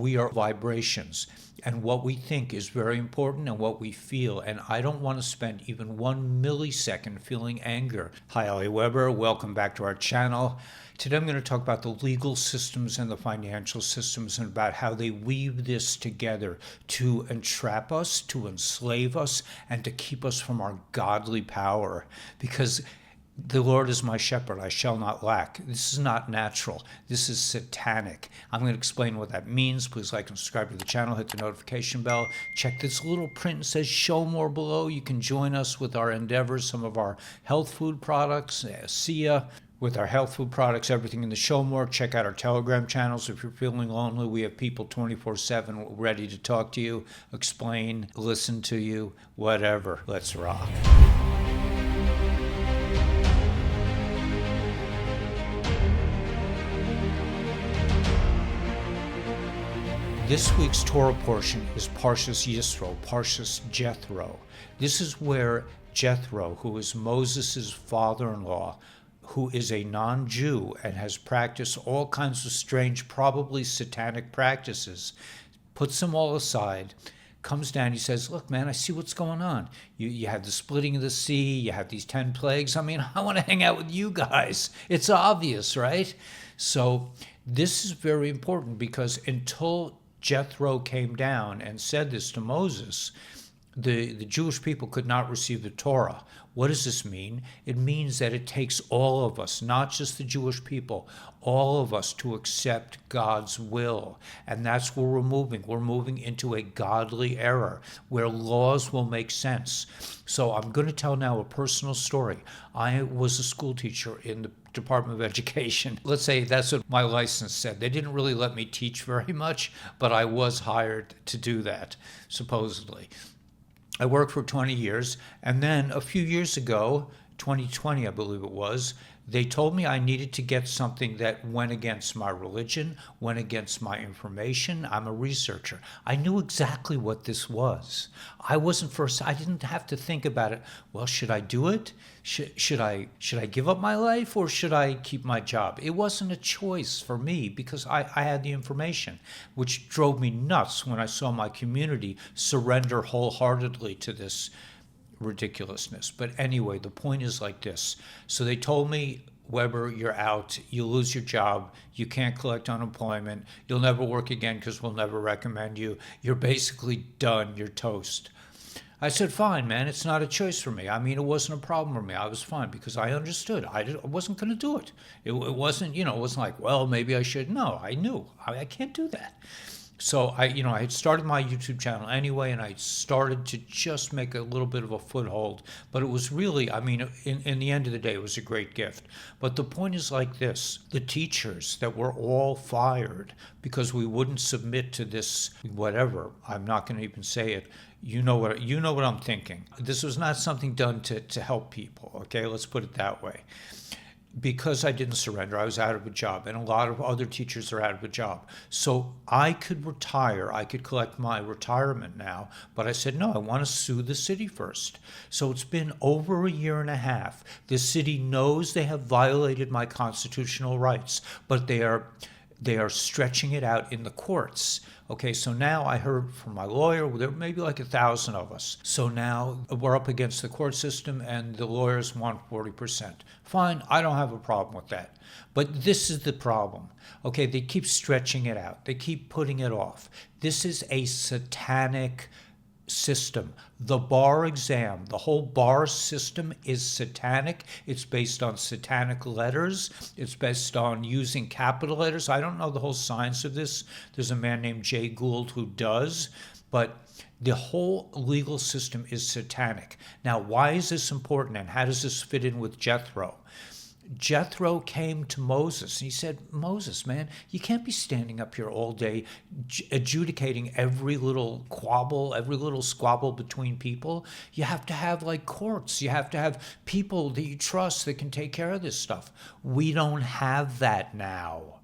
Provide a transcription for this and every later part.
we are vibrations. And what we think is very important and what we feel. And I don't want to spend even 1 millisecond feeling anger. Hi, Ali Weber. Welcome back to our channel. Today I'm going to talk about the legal systems and the financial systems and about how they weave this together to entrap us, to enslave us, and to keep us from our godly power. Because the Lord is my shepherd, I shall not lack. This is not natural. This is satanic. I'm going to explain what that means. Please like and subscribe to the channel. Hit the notification bell. Check this little print that says show more below. You can join us with our endeavors, some of our health food products, ASEA, with our health food products, everything in the show more. Check out our Telegram channels. If you're feeling lonely, we have people 24/7 ready to talk to you, explain, listen to you, whatever. Let's rock. This week's Torah portion is Parshas Yisro, Parshas Jethro. This is where Jethro, who is Moses' father-in-law, who is a non-Jew and has practiced all kinds of strange, probably satanic practices, puts them all aside, comes down, he says, look, man, I see what's going on. You have the splitting of the sea, you have these 10 plagues. I mean, I want to hang out with you guys. It's obvious, right? So this is very important because until Jethro came down and said this to Moses, the Jewish people could not receive the Torah. What does this mean? It means that it takes all of us, not just the Jewish people, all of us to accept God's will. And that's where we're moving. We're moving into a godly era where laws will make sense. So I'm going to tell now a personal story. I was a school teacher in the Department of Education. Let's say that's what my license said. They didn't really let me teach very much, but I was hired to do that, supposedly. I worked for 20 years, and then a few years ago, 2020 I believe it was, they told me I needed to get something that went against my religion, went against my information. I'm a researcher. I knew exactly what this was. I didn't have to think about it. Well, should I do it? Should I give up my life or should I keep my job? It wasn't a choice for me because I had the information, which drove me nuts when I saw my community surrender wholeheartedly to this ridiculousness. But anyway, the point is like this. So they told me, Weber, you're out. You lose your job. You can't collect unemployment. You'll never work again because we'll never recommend you. You're basically done. You're toast. I said, fine, man. It's not a choice for me. I mean, it wasn't a problem for me. I was fine because I understood. I wasn't going to do it. It wasn't, it wasn't like, well, maybe I should. No, I knew. I can't do that. So I had started my YouTube channel anyway, and I started to just make a little bit of a foothold. But it was really, in the end of the day, it was a great gift. But the point is like this. The teachers that were all fired because we wouldn't submit to this whatever, I'm not going to even say it, you know what I'm thinking. This was not something done to help people, okay? Let's put it that way. Because I didn't surrender, I was out of a job, and a lot of other teachers are out of a job. So I could retire, I could collect my retirement now, but I said, no, I want to sue the city first. So it's been over a year and a half. The city knows they have violated my constitutional rights, but they are stretching it out in the courts. Okay, so now I heard from my lawyer, there may be like 1,000 of us. So now we're up against the court system and the lawyers want 40%. Fine, I don't have a problem with that. But this is the problem. Okay, they keep stretching it out. They keep putting it off. This is a satanic system. The bar exam, the whole bar system is satanic. It's based on satanic letters. It's based on using capital letters. I don't know the whole science of this. There's a man named Jay Gould who does, but the whole legal system is satanic. Now, why is this important and how does this fit in with Jethro? Jethro came to Moses and he said, Moses, man, you can't be standing up here all day adjudicating every little quabble, every little squabble between people. You have to have like courts. You have to have people that you trust that can take care of this stuff. We don't have that now.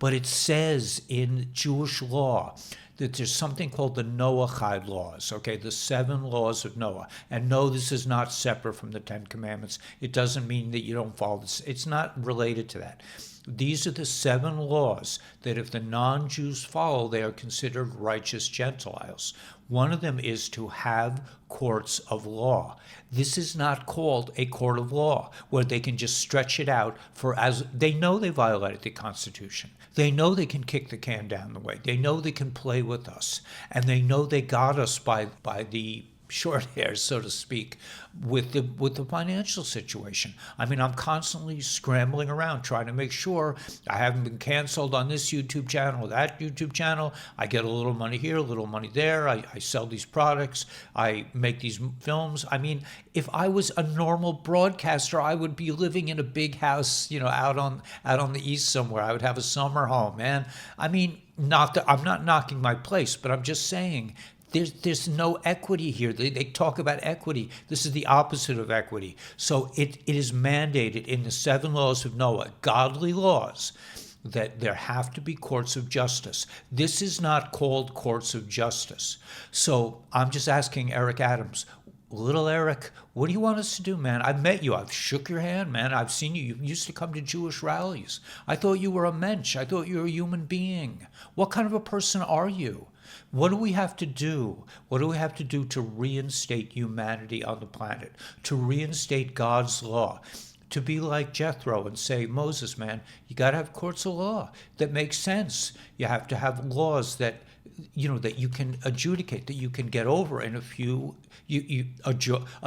But it says in Jewish law that there's something called the Noahide laws, okay, the 7 laws of Noah. And no, this is not separate from the 10 Commandments. It doesn't mean that you don't follow this. It's not related to that. These are the 7 laws that if the non-Jews follow, they are considered righteous Gentiles. One of them is to have courts of law. This is not called a court of law where they can just stretch it out for as they know they violated the Constitution. They know they can kick the can down the way. They know they can play with us. And they know they got us by the short hairs, so to speak, with the financial situation. I mean, I'm constantly scrambling around trying to make sure I haven't been canceled on this YouTube channel or that YouTube channel. I get a little money here, a little money there. I sell these products. I make these films. I mean, if I was a normal broadcaster, I would be living in a big house, out on the east somewhere. I would have a summer home, man. I mean, not that I'm not knocking my place, but I'm just saying there's no equity here. They talk about equity. This is the opposite of equity. So it is mandated in the 7 laws of Noah, godly laws, that there have to be courts of justice. This is not called courts of justice. So I'm just asking Eric Adams, little Eric, what do you want us to do, man? I've met you. I've shook your hand, man. I've seen you. You used to come to Jewish rallies. I thought you were a mensch. I thought you were a human being. What kind of a person are you? What do we have to do? What do we have to do to reinstate humanity on the planet? To reinstate God's law? To be like Jethro and say, Moses, man, you got to have courts of law that make sense. You have to have laws that you can adjudicate, that you can get over in a few. A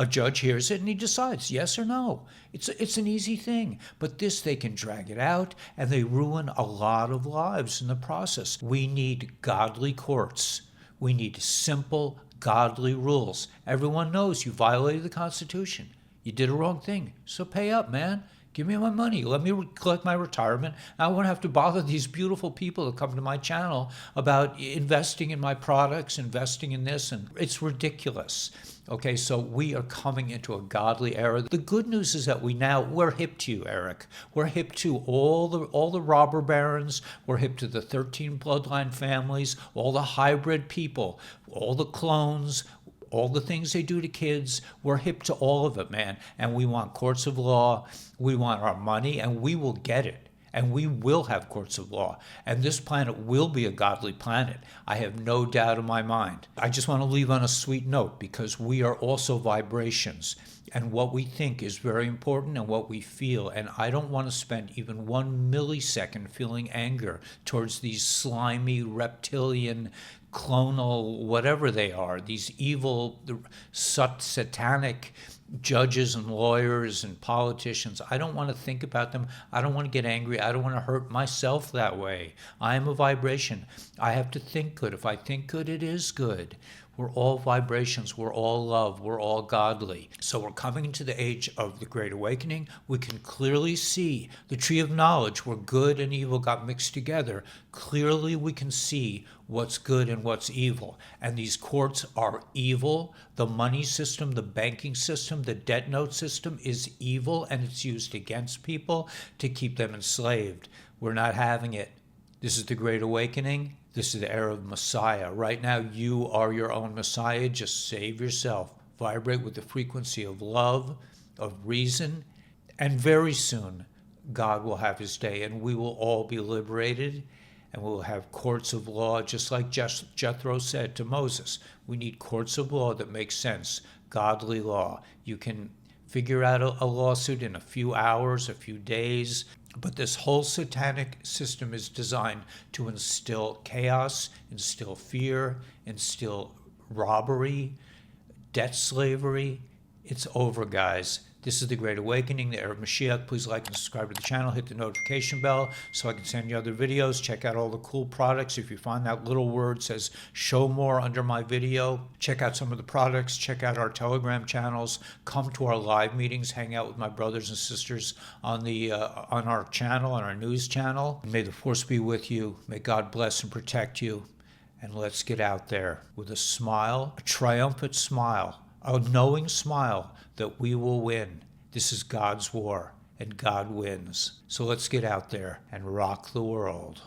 judge hears it and he decides yes or no. It's an easy thing. But this, they can drag it out and they ruin a lot of lives in the process. We need godly courts. We need simple, godly rules. Everyone knows you violated the Constitution. You did a wrong thing. So pay up, man. Give me my money. Let me collect my retirement. I won't have to bother these beautiful people that come to my channel about investing in my products, investing in this, and it's ridiculous. Okay, so we are coming into a godly era. The good news is that we're hip to you, Eric. We're hip to all the robber barons. We're hip to the 13 bloodline families, all the hybrid people, all the clones, all the things they do to kids. We're hip to all of it, man. And we want courts of law. We want our money, and we will get it. And we will have courts of law. And this planet will be a godly planet. I have no doubt in my mind. I just want to leave on a sweet note, because we are also vibrations. And what we think is very important, and what we feel. And I don't want to spend even 1 millisecond feeling anger towards these slimy, reptilian, clonal, whatever they are, these evil, satanic judges and lawyers and politicians. I don't want to think about them. I don't want to get angry. I don't want to hurt myself that way. I am a vibration. I have to think good. If I think good, it is good. We're all vibrations. We're all love. We're all godly. So we're coming into the age of the Great Awakening. We can clearly see the tree of knowledge where good and evil got mixed together. Clearly we can see what's good and what's evil. And these courts are evil. The money system, the banking system, the debt note system is evil, and it's used against people to keep them enslaved. We're not having it. This is the Great Awakening. This is the era of Messiah. Right now, you are your own Messiah. Just save yourself. Vibrate with the frequency of love, of reason, and very soon, God will have his day, and we will all be liberated, and we will have courts of law, just like Jethro said to Moses. We need courts of law that make sense, godly law. You can figure out a lawsuit in a few hours, a few days. But this whole satanic system is designed to instill chaos, instill fear, instill robbery, debt slavery. It's over, guys. This is the Great Awakening, the era of Mashiach. Please like and subscribe to the channel. Hit the notification bell so I can send you other videos. Check out all the cool products. If you find that little word says show more under my video, check out some of the products. Check out our Telegram channels. Come to our live meetings. Hang out with my brothers and sisters on our channel, on our news channel. May the force be with you. May God bless and protect you. And let's get out there with a smile, a triumphant smile, a knowing smile that we will win. This is God's war, and God wins. So let's get out there and rock the world.